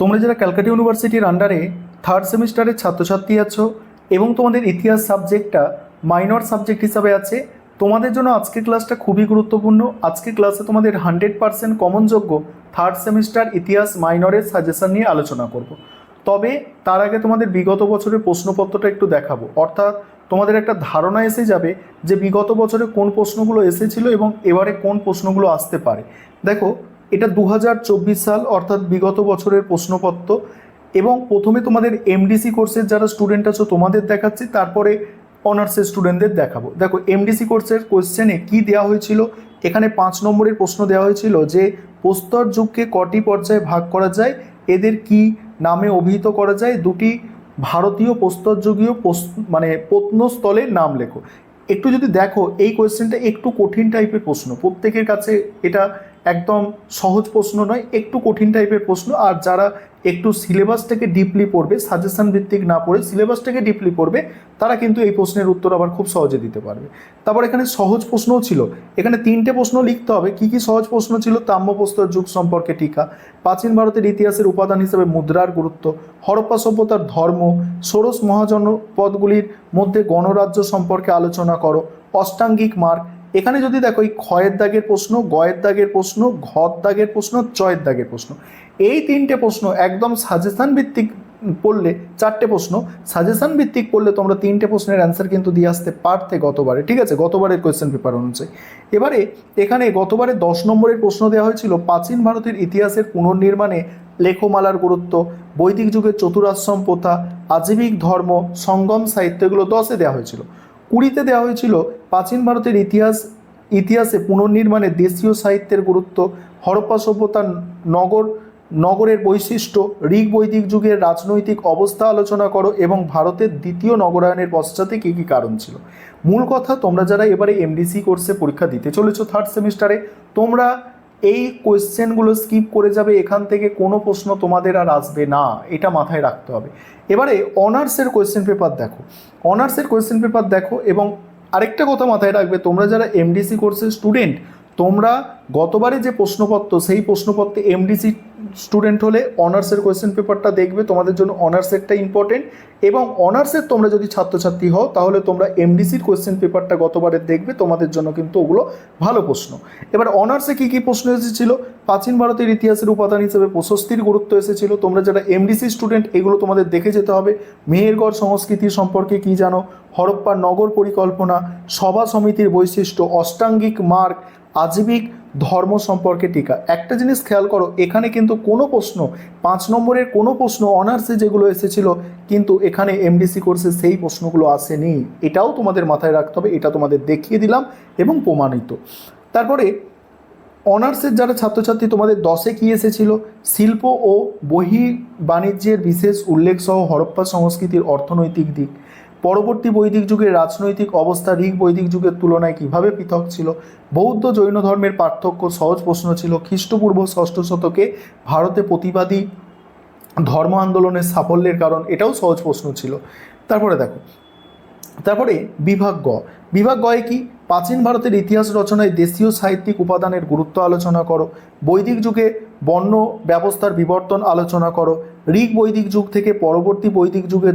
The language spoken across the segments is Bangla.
তোমরা যারা ক্যালকাটা ইউনিভার্সিটির আন্ডারে থার্ড সেমিস্টারের ছাত্রছাত্রী আছো এবং তোমাদের ইতিহাস সাবজেক্টটা মাইনর সাবজেক্ট হিসাবে আছে, তোমাদের জন্য আজকের ক্লাসটা খুবই গুরুত্বপূর্ণ। আজকের ক্লাসে তোমাদের 100% কমনযোগ্য থার্ড সেমিস্টার ইতিহাস মাইনরের সাজেশন নিয়ে আলোচনা করব। তবে তার আগে তোমাদের বিগত বছরের প্রশ্নপত্রটা একটু দেখাবো, অর্থাৎ তোমাদের একটা ধারণা এসে যাবে যে বিগত বছরে কোন প্রশ্নগুলো এসেছিল এবং এবারে কোন প্রশ্নগুলো আসতে পারে। দেখো, এটা 2024 সাল, অর্থাৎ বিগত বছরের প্রশ্নপত্র। এবং প্রথমে তোমাদের এমডিসি কোর্সের যারা স্টুডেন্ট আছো তোমাদের দেখাচ্ছি, তারপরে অনার্সের স্টুডেন্টদের দেখাবো। দেখো, এমডিসি কোর্সের কোশ্চেনে কি দেওয়া হয়েছিল, এখানে 5 নম্বরের প্রশ্ন দেওয়া হয়েছিল যে প্রস্তর যুগকে কটি পর্যায়ে ভাগ করা যায়, এদের কি নামে অভিহিত করা যায়, দুটি ভারতীয় প্রস্তরযুগীয় প্রত্নস্থলের নাম লেখো। একটু যদি দেখো, এই কোয়েশ্চেনটা একটু কঠিন টাইপের প্রশ্ন, প্রত্যেকের কাছে এটা একদম সহজ প্রশ্ন নয়, একটু কঠিন টাইপের প্রশ্ন। আর যারা একটু সিলেবাসটাকে ডিপলি পড়বে, সাজেশন ভিত্তিক না পড়ে সিলেবাসটাকে ডিপলি পড়বে, তারা কিন্তু এই প্রশ্নের উত্তর আবার খুব সহজে দিতে পারবে। তারপর এখানে সহজ প্রশ্নও ছিল, এখানে 3টে প্রশ্ন লিখতে হবে। কি কি সহজ প্রশ্ন ছিল? তাম্রপ্রস্তর যুগ সম্পর্কে টিকা, প্রাচীন ভারতের ইতিহাসের উপাদান হিসেবে মুদ্রার গুরুত্ব, হরপ্পা সভ্যতার ধর্ম, ষোড়শ মহাজনপদগুলির মধ্যে গণরাজ্য সম্পর্কে আলোচনা করো, অষ্টাঙ্গিক মার্গ। এখানে যদি দেখো, এই ক্ষয়ের দাগের প্রশ্ন, গয়ের দাগের প্রশ্ন, ঘর দাগের প্রশ্ন, চয়ের দাগের প্রশ্ন, এই 3টে প্রশ্ন একদম সাজেশন ভিত্তিক পড়লে, 4টে প্রশ্ন সাজেশন ভিত্তিক পড়লে তোমরা 3টে প্রশ্নের অ্যান্সার কিন্তু দিয়ে আসতে পারতে গতবারে, ঠিক আছে, গতবারের কোয়েশ্চেন পেপার অনুযায়ী। এবারে এখানে গতবারে 10 নম্বরের প্রশ্ন দেওয়া হয়েছিল প্রাচীন ভারতের ইতিহাসের পুনর্নির্মাণে লেখমালার গুরুত্ব, বৈদিক যুগের চতুরাশ্রম প্রথা, আজীবিক ধর্ম, সঙ্গম সাহিত্য, এগুলো 10-এ দেওয়া হয়েছিল। 20-তে দেওয়া হয়েছিল প্রাচীন ভারতের ইতিহাসে পুনর্নির্মাণে দেশীয় সাহিত্যের গুরুত্ব, হরপ্পা সভ্যতার নগরের বৈশিষ্ট্য, ঋগ বৈদিক যুগের রাজনৈতিক অবস্থা আলোচনা করো এবং ভারতের দ্বিতীয় নগরায়নের পশ্চাতে কী কী কারণ ছিল। মূল কথা, তোমরা যারা এবারে এমডিসি কোর্সে পরীক্ষা দিতে চলেছো থার্ড সেমিস্টারে, তোমরা এই কোয়েশ্চেনগুলো স্কিপ করে যাবে, এখান থেকে কোনো প্রশ্ন তোমাদের আর আসবে না, এটা মাথায় রাখতে হবে। এবারে অনার্সের কোয়েশ্চেন পেপার দেখো, অনার্সের কোয়েশ্চেন পেপার দেখো। এবং আরেকটা কথা মাথায় রাখবে, তোমরা যারা এমডিসি কোর্সের স্টুডেন্ট, তোমরা গতবারে যে প্রশ্নপত্র, সেই প্রশ্নপত্রে এমডিসি স্টুডেন্ট হলে অনার্সের কোয়েশ্চেন পেপারটা দেখবে, তোমাদের জন্য অনার্সেরটা ইম্পর্টেন্ট। এবং অনার্সের তোমরা যদি ছাত্রছাত্রী হও, তাহলে তোমরা এমডিসির কোয়েশ্চেন পেপারটা গতবারে দেখবে, তোমাদের জন্য কিন্তু ওগুলো ভালো প্রশ্ন। এবার অনার্সে কী কী প্রশ্ন এসেছিল? প্রাচীন ভারতের ইতিহাসের উপাদান হিসেবে প্রশস্তির গুরুত্ব এসেছিল। তোমরা যারা এমডিসি স্টুডেন্ট, এগুলো তোমাদের দেখে যেতে হবে। মেহেরগড় সংস্কৃতি সম্পর্কে কী জানো, হরপ্পার নগর পরিকল্পনা, সভা সমিতির বৈশিষ্ট্য, অষ্টাঙ্গিক মার্গ, আজীবিক ধর্ম সম্পর্কে টিকা। একটা জিনিস খেয়াল করো, এখানে কিন্তু কোনো প্রশ্ন, 5 নম্বরের কোনো প্রশ্ন অনার্সে যেগুলো এসেছিল, কিন্তু এখানে এমডিসি কোর্সে সেই প্রশ্নগুলো আসেনি, এটাও তোমাদের মাথায় রাখতে হবে। এটা তোমাদের দেখিয়ে দিলাম এবং প্রমাণিত। তারপরে অনার্সের যারা ছাত্রছাত্রী, তোমাদের 10-এ কী এসেছিল? শিল্প ও বাণিজ্যের বিশেষ উল্লেখ সহ হরপ্পা সংস্কৃতির অর্থনৈতিক দিক, পরবর্তী বৈদিক যুগের রাজনৈতিক অবস্থা ঋগ বৈদিক যুগের তুলনায় কীভাবে পৃথক ছিল, বৌদ্ধ জৈন ধর্মের পার্থক্য, সহজ প্রশ্ন ছিল। খ্রিস্টপূর্ব 6ষ্ঠ শতকে ভারতে প্রতিবাদী ধর্ম আন্দোলনের সাফল্যের কারণ, এটাও সহজ প্রশ্ন ছিল। তারপরে দেখো, তারপরে বিভাগ গয়ে কি? প্রাচীন ভারতের ইতিহাস রচনায় দেশীয় সাহিত্যিক উপাদানের গুরুত্ব আলোচনা করো, বৈদিক যুগে বর্ণ ব্যবস্থার বিবর্তন আলোচনা করো, ঋগ বৈদিক যুগ থেকে পরবর্তী বৈদিক যুগের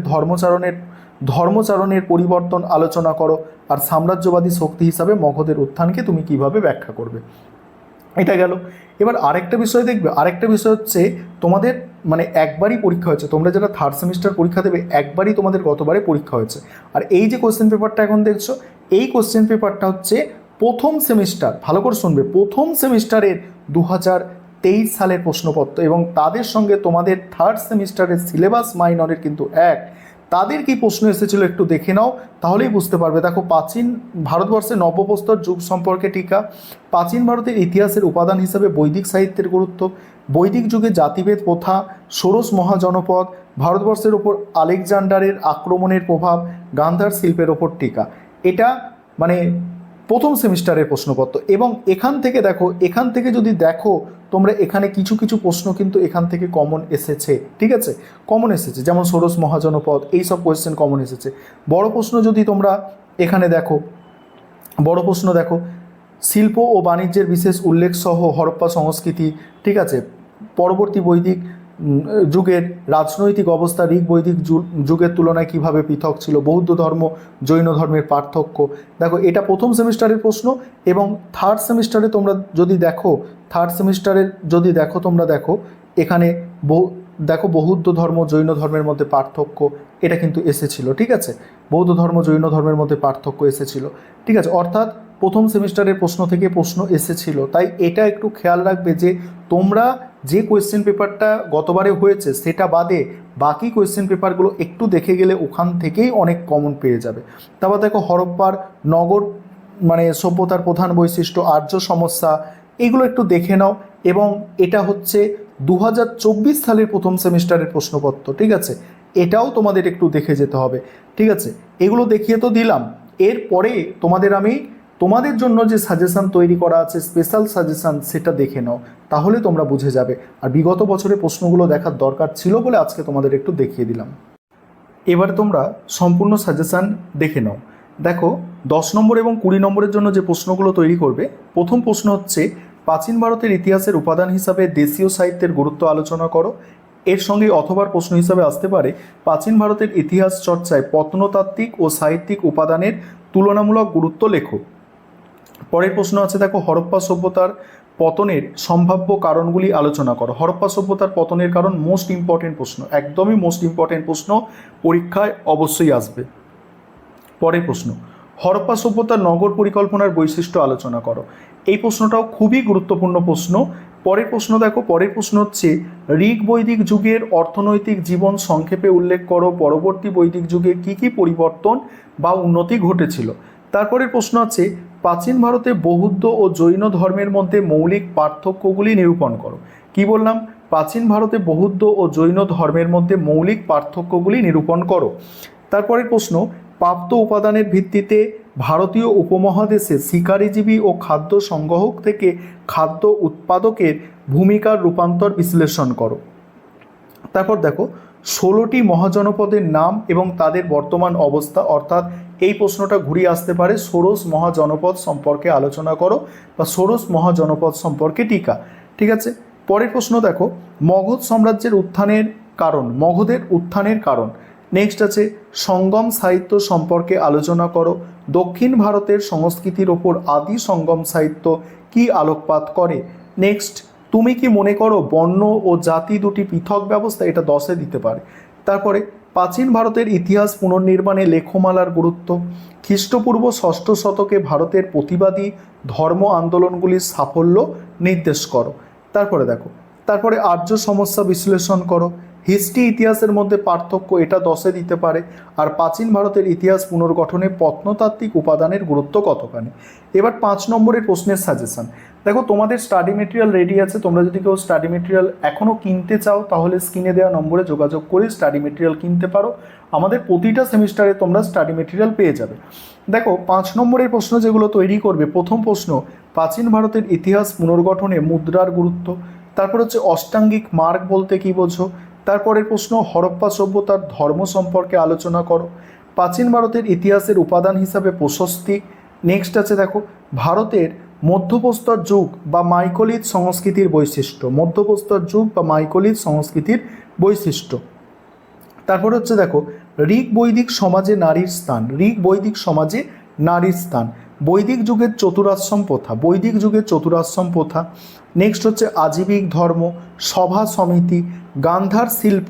ধর্মচারণের পরিবর্তন আলোচনা করো, আর সাম্রাজ্যবাদী শক্তি হিসাবে মগধের উত্থানকে তুমি কিভাবে ব্যাখ্যা করবে। এটা গেল। এবার আরেকটা বিষয় দেখবে, আরেকটা বিষয় হচ্ছে তোমাদের একবারই পরীক্ষা হয়েছে, তোমরা যারা থার্ড সেমিস্টার পরীক্ষা দেবে একবারই তোমাদের গতবারে পরীক্ষা হয়েছে। আর এই যে কোশ্চেন পেপারটা এখন দেখছো, এই কোশ্চেন পেপারটা হচ্ছে প্রথম সেমিস্টার, ভালো করে শুনবে, প্রথম সেমিস্টারের 2023 সালের প্রশ্নপত্র, এবং তাদের সঙ্গে তোমাদের থার্ড সেমিস্টারের সিলেবাস মাইনরের কিন্তু এক। তাদের কি প্রশ্ন এসেছিল একটু দেখে নাও, তাহলেই বুঝতে পারবে। দেখো, প্রাচীন ভারতবর্ষের নব্যপ্রস্তর যুগ সম্পর্কে টিকা, প্রাচীন ভারতের ইতিহাসের উপাদান হিসাবে বৈদিক সাহিত্যের গুরুত্ব, বৈদিক যুগে জাতিভেদ প্রথা, ষোড়শ মহাজনপদ, ভারতবর্ষের ওপর আলেকজান্ডারের আক্রমণের প্রভাব, গান্ধার শিল্পের ওপর টিকা। এটা প্রথম সেমিস্টারের প্রশ্নপত্র। এবং এখান থেকে দেখো, এখান থেকে যদি দেখো তোমরা, এখানে কিছু কিছু প্রশ্ন কিন্তু এখান থেকে কমন এসেছে, ঠিক আছে, কমন এসেছে, যেমন ষোড়শ মহাজনপদ, এইসব কোয়েশ্চেন কমন এসেছে। বড় প্রশ্ন যদি তোমরা এখানে দেখো, বড় প্রশ্ন দেখো, শিল্প ও বাণিজ্যের বিশেষ উল্লেখ সহ হরপ্পা সংস্কৃতি, ঠিক আছে, পরবর্তী বৈদিক যুগের রাজনৈতিক অবস্থা ঋগ বৈদিক যুগের তুলনায় কিভাবে পৃথক ছিল, বৌদ্ধ ধর্ম জৈন ধর্মের পার্থক্য। দেখো এটা প্রথম সেমিস্টারের প্রশ্ন। এবং থার্ড সেমিস্টারে তোমরা যদি দেখো, তোমরা দেখো এখানে দেখো বৌদ্ধ ধর্ম জৈন ধর্মের মধ্যে পার্থক্য, এটা কিন্তু এসেছিল। ঠিক আছে, বৌদ্ধ ধর্ম জৈন ধর্মের মধ্যে পার্থক্য এসেছিল। ঠিক আছে, অর্থাৎ প্রথম সেমিস্টারের প্রশ্ন থেকে প্রশ্ন এসেছিল। তাই এটা একটু খেয়াল রাখবে যে তোমরা যে কোয়েশ্চেন পেপারটা গতবারে হয়েছে সেটা বাদে বাকি কোয়েশ্চেন পেপারগুলো একটু দেখে গেলে ওখান থেকেই অনেক কমন পেয়ে যাবে। তারপর দেখো হরপ্পার নগর সভ্যতার প্রধান বৈশিষ্ট্য, আর্য সমস্যা, এগুলো একটু দেখে নাও। এবং এটা হচ্ছে 2024 সালের প্রথম সেমিস্টারের প্রশ্নপত্র। ঠিক আছে, এটাও তোমাদের একটু দেখে যেতে হবে। ঠিক আছে, এগুলো দেখিয়ে তো দিলাম। এরপরে তোমাদের জন্য যে সাজেশান তৈরি করা আছে, স্পেশাল সাজেশান, সেটা দেখে নাও, তাহলে তোমরা বুঝে যাবে। আর বিগত বছরের প্রশ্নগুলো দেখার দরকার ছিল বলে আজকে তোমাদের একটু দেখিয়ে দিলাম। এবার তোমরা সম্পূর্ণ সাজেশান দেখে নাও। দেখো 10 নম্বর এবং 20 নম্বরের জন্য যে প্রশ্নগুলো তৈরি করবে, প্রথম প্রশ্ন হচ্ছে প্রাচীন ভারতের ইতিহাসের উপাদান হিসাবে দেশীয় সাহিত্যের গুরুত্ব আলোচনা করো। এর সঙ্গে অথবা প্রশ্ন হিসাবে আসতে পারে প্রাচীন ভারতের ইতিহাস চর্চায় প্রত্নতাত্ত্বিক ও সাহিত্যিক উপাদানের তুলনামূলক গুরুত্ব লেখো। পরের প্রশ্ন আছে দেখো হরপ্পা সভ্যতার পতনের সম্ভাব্য কারণগুলি আলোচনা করো। হরপ্পা সভ্যতার পতনের কারণ মোস্ট ইম্পর্টেন্ট প্রশ্ন, একদমই মোস্ট ইম্পর্টেন্ট প্রশ্ন, পরীক্ষায় অবশ্যই আসবে। পরের প্রশ্ন হরপ্পা সভ্যতার নগর পরিকল্পনার বৈশিষ্ট্য আলোচনা করো। এই প্রশ্নটাও খুবই গুরুত্বপূর্ণ প্রশ্ন। পরের প্রশ্ন দেখো, পরের প্রশ্ন হচ্ছে ঋগ বৈদিক যুগের অর্থনৈতিক জীবন সংক্ষেপে উল্লেখ করো। পরবর্তী বৈদিক যুগে কী কী পরিবর্তন বা উন্নতি ঘটেছিল। তারপরের প্রশ্ন আছে প্রাচীন ভারতে বৌদ্ধ ও জৈন ধর্মের মধ্যে মৌলিক পার্থক্যগুলি নিরূপণ করো। কি বললাম? প্রাচীন ভারতে বৌদ্ধ ও জৈন ধর্মের মধ্যে মৌলিক পার্থক্যগুলি নিরূপণ করো। তারপরের প্রশ্ন প্রাপ্ত উপাদানের ভিত্তিতে ভারতীয় উপমহাদেশে শিকারীজীবী ও খাদ্য সংগ্রাহক থেকে খাদ্য উৎপাদকের ভূমিকার রূপান্তর বিশ্লেষণ করো। তারপর দেখো 16টি মহাজনপদের নাম এবং তাদের বর্তমান অবস্থা, অর্থাৎ এই প্রশ্নটা ঘুরিয়ে আসতে পারে ষোড়শ মহাজনপদ সম্পর্কে আলোচনা করো বা ষোড়শ মহাজনপদ সম্পর্কে টিকা। ঠিক আছে, পরের প্রশ্ন দেখো মগধ সাম্রাজ্যের উত্থানের কারণ, মগধের উত্থানের কারণ। নেক্সট আছে সঙ্গম সাহিত্য সম্পর্কে আলোচনা করো। দক্ষিণ ভারতের সংস্কৃতির ওপর আদি সঙ্গম সাহিত্য কি আলোকপাত করে। নেক্সট তুমি কি মনে করো বর্ণ ও জাতি দুটি পৃথক ব্যবস্থা, এটা 10-এ দিতে পারে। তারপরে প্রাচীন ভারতের ইতিহাস পুনর্নির্মাণে লেখমালার গুরুত্ব। খ্রিস্টপূর্ব 6ষ্ঠ শতকে ভারতের প্রতিবাদী ধর্ম আন্দোলনগুলির সাফল্য নির্দেশ করো। তারপরে আর্য সমস্যা বিশ্লেষণ করো। হিস্ট্রি ইতিহাসের মধ্যে পার্থক্য, এটা 10-এ দিতে পারে। আর প্রাচীন ভারতের ইতিহাস পুনর্গঠনে প্রত্নতাত্ত্বিক উপাদানের গুরুত্ব কতখানি। এবার 5 নম্বরের প্রশ্নের সাজেশন দেখো। তোমাদের স্টাডি মেটেরিয়াল রেডি আছে, তোমরা যদি কেউ স্টাডি মেটেরিয়াল এখনও কিনতে চাও তাহলে স্ক্রিনে দেওয়া নম্বরে যোগাযোগ করে স্টাডি মেটেরিয়াল কিনতে পারো। আমাদের প্রতিটা সেমিস্টারে তোমরা স্টাডি মেটেরিয়াল পেয়ে যাবে। দেখো 5 নম্বরের প্রশ্ন যেগুলো তৈরি করবে, প্রথম প্রশ্ন প্রাচীন ভারতের ইতিহাস পুনর্গঠনে মুদ্রার গুরুত্ব। তারপর হচ্ছে অষ্টাঙ্গিক মার্গ বলতে কী বোঝো। তারপরের প্রশ্ন হরপ্পা সভ্যতার ধর্ম সম্পর্কে আলোচনা করো। প্রাচীন ভারতের ইতিহাসের উপাদান হিসাবে প্রশস্তি। নেক্সট আছে দেখো ভারতের মধ্যপ্রস্তর যুগ বা মাইকোলিথ সংস্কৃতির বৈশিষ্ট্য, মধ্যপ্রস্তর যুগ বা মাইকোলিথ সংস্কৃতির বৈশিষ্ট্য। তারপর হচ্ছে দেখো ঋগ বৈদিক সমাজে নারীর স্থান, ঋগ বৈদিক সমাজে নারীর স্থান। বৈদিক যুগের চতুরাশ্রম প্রথা, বৈদিক যুগের চতুরাশ্রম প্রথা। নেক্সট হচ্ছে আজীবিক ধর্ম, সভা সমিতি, গান্ধার শিল্প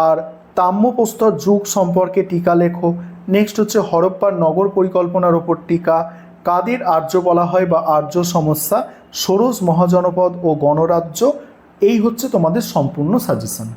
আর তাম্রপ্রস্তর যুগ সম্পর্কে টিকা লেখো। নেক্সট হচ্ছে হরপ্পার নগর পরিকল্পনার ওপর টিকা। কাদের আর্য বলা হয় বা আর্য সমস্যা, ষোড়শ মহাজনপদ ও গণরাজ্য। এই হচ্ছে তোমাদের সম্পূর্ণ সাজেশন।